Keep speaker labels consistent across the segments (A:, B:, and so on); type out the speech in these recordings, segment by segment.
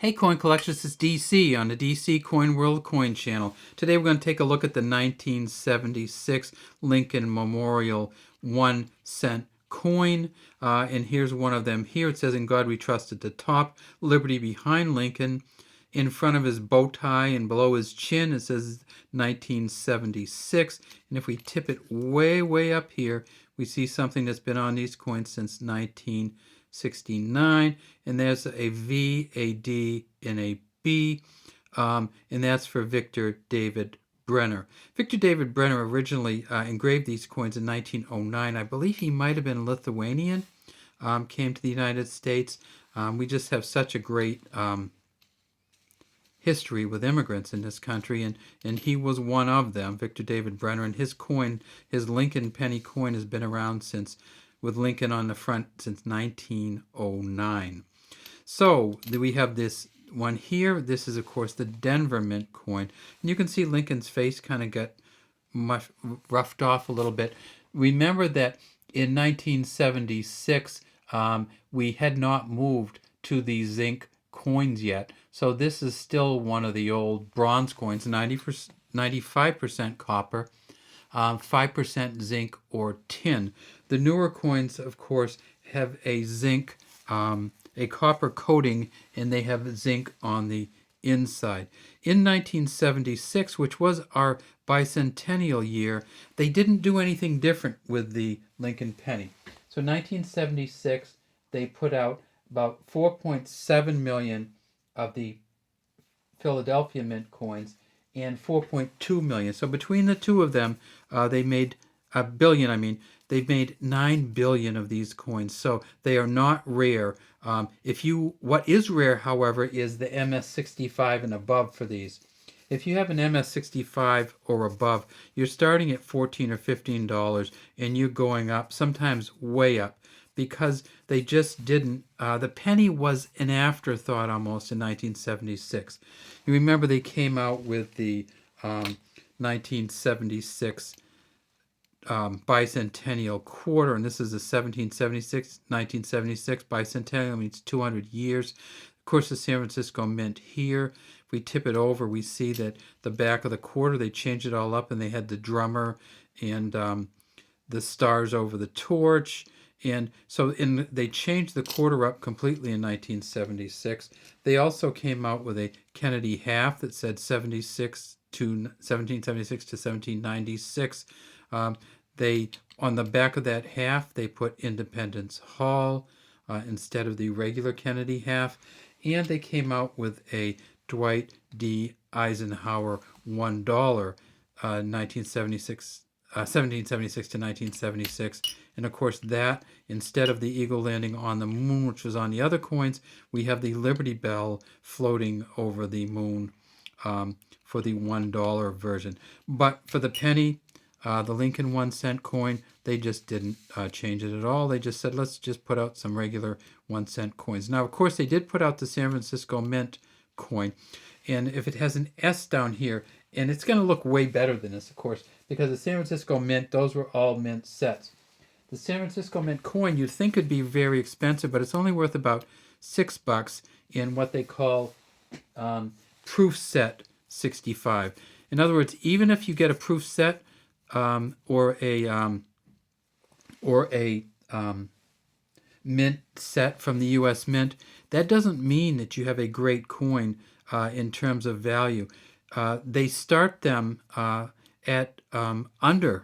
A: Hey coin collectors, it's DC on the DC Coin World Coin channel. Today we're going to take a look at the 1976 Lincoln Memorial 1 cent coin. And here's one of them here. It says, "In God We Trust" at the top, Liberty behind Lincoln. In front of his bow tie and below his chin, it says 1976. And if we tip it way, way up here, we see something that's been on these coins since 1969. And there's a V, a D, and a B. And that's for Victor David Brenner. Victor David Brenner originally engraved these coins in 1909. I believe he might have been Lithuanian, came to the United States. We just have such a great history with immigrants in this country, and he was one of them, Victor David Brenner. And his coin, his Lincoln penny coin, has been around since, with Lincoln on the front, since 1909. So we have this one here. This is, of course, the Denver Mint coin. And you can see Lincoln's face kind of got roughed off a little bit. Remember that in 1976, we had not moved to the zinc coins yet. So this is still one of the old bronze coins, 95% copper, 5% zinc or tin. The newer coins, of course, have a zinc, a copper coating, and they have zinc on the inside. In 1976, which was our bicentennial year, they didn't do anything different with the Lincoln penny. So 1976, they put out about 4.7 million of the Philadelphia Mint coins and 4.2 million. So between the two of them, they made a billion. They've made 9 billion of these coins. So they are not rare. What is rare, however, is the MS65 and above for these. If you have an MS65 or above, you're starting at $14 or $15, and you're going up, sometimes way up, because they just didn't. The penny was an afterthought almost in 1976. You remember they came out with the 1976 Bicentennial Quarter, and this is the 1976 Bicentennial, means 200 years. Of course, the San Francisco Mint here. If we tip it over, we see that the back of the quarter, they changed it all up, and they had the drummer and the stars over the torch. And so they changed the quarter up completely in 1976. They also came out with a Kennedy half that said 1776 to 1796. They, on the back of that half, they put Independence Hall instead of the regular Kennedy half. And they came out with a Dwight D. Eisenhower $1, 1776 to 1976. And of course that, instead of the eagle landing on the moon, which was on the other coins, we have the Liberty Bell floating over the moon for the $1 version. But for the penny, the Lincoln 1 cent coin, they just didn't change it at all. They just said, let's just put out some regular 1 cent coins. Now, of course, they did put out the San Francisco Mint coin. And if it has an S down here, and it's going to look way better than this, of course, because the San Francisco Mint, those were all mint sets. The San Francisco Mint coin, you'd think would be very expensive, but it's only worth about $6 in what they call proof set 65. In other words, even if you get a proof set or a mint set from the U.S. Mint, that doesn't mean that you have a great coin in terms of value. They start them at under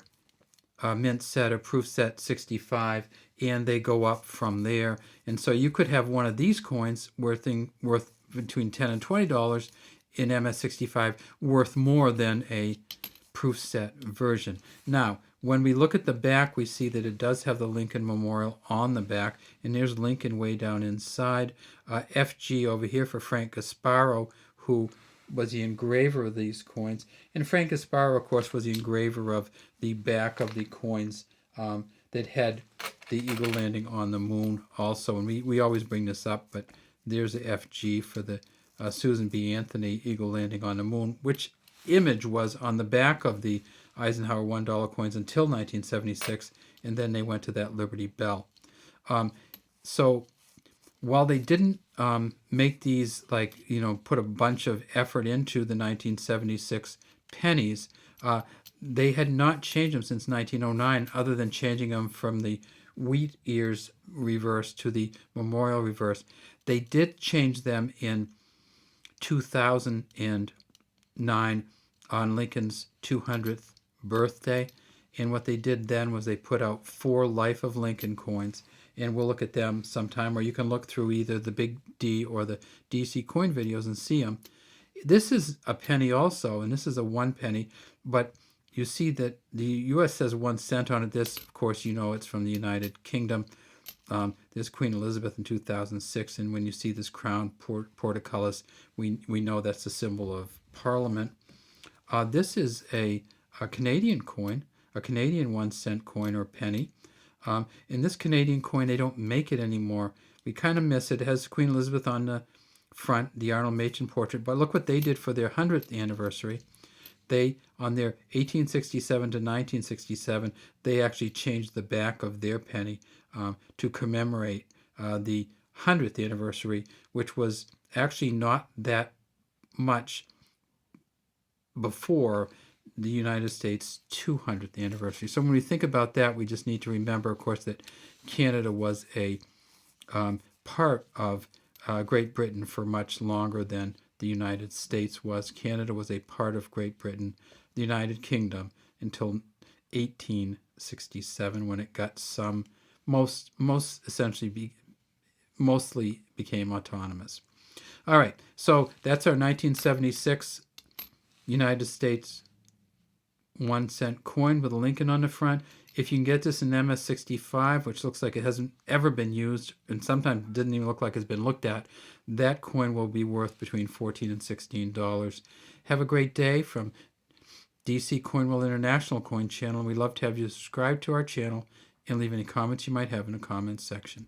A: mint set or proof set 65, and they go up from there. And so you could have one of these coins worth between $10 and $20 in MS65, worth more than a proof set version. Now, when we look at the back, we see that it does have the Lincoln Memorial on the back, and there's Lincoln way down inside. FG over here for Frank Gasparo, who was the engraver of these coins. And Frank Gasparo, of course, was the engraver of the back of the coins that had the eagle landing on the moon also. And we always bring this up, but there's the FG for the Susan B. Anthony eagle landing on the moon, which image was on the back of the Eisenhower $1 coins until 1976, and then they went to that Liberty Bell. So while they didn't make these, like, put a bunch of effort into the 1976 pennies, they had not changed them since 1909, other than changing them from the wheat ears reverse to the memorial reverse. They did change them in 2009 on Lincoln's 200th birthday. And what they did then was they put out 4 Life of Lincoln coins. And we'll look at them sometime, or you can look through either the Big D or the DC coin videos and see them. This is a penny also, and this is a 1 penny, but you see that the U.S. says 1 cent on it. This, of course, it's from the United Kingdom. There's Queen Elizabeth in 2006, and when you see this crown portcullis, we know that's a symbol of Parliament. This is a Canadian coin, a Canadian 1 cent coin or penny. In this Canadian coin, they don't make it anymore. We kind of miss it. It has Queen Elizabeth on the front, the Arnold Machen portrait, but look what they did for their 100th anniversary. They, on their 1867 to 1967, they actually changed the back of their penny to commemorate the 100th anniversary, which was actually not that much before the United States 200th anniversary. So when we think about that, we just need to remember, of course, that Canada was a part of Great Britain for much longer than the United States was. Canada was a part of Great Britain, the United Kingdom, until 1867, when it got mostly became autonomous. All right, so that's our 1976 United States 1 cent coin with a Lincoln on the front. If you can get this in MS-65, which looks like it hasn't ever been used, and sometimes didn't even look like it's been looked at, that coin will be worth between $14 and $16. Have a great day from DC Coin World International Coin Channel. We'd love to have you subscribe to our channel and leave any comments you might have in the comments section.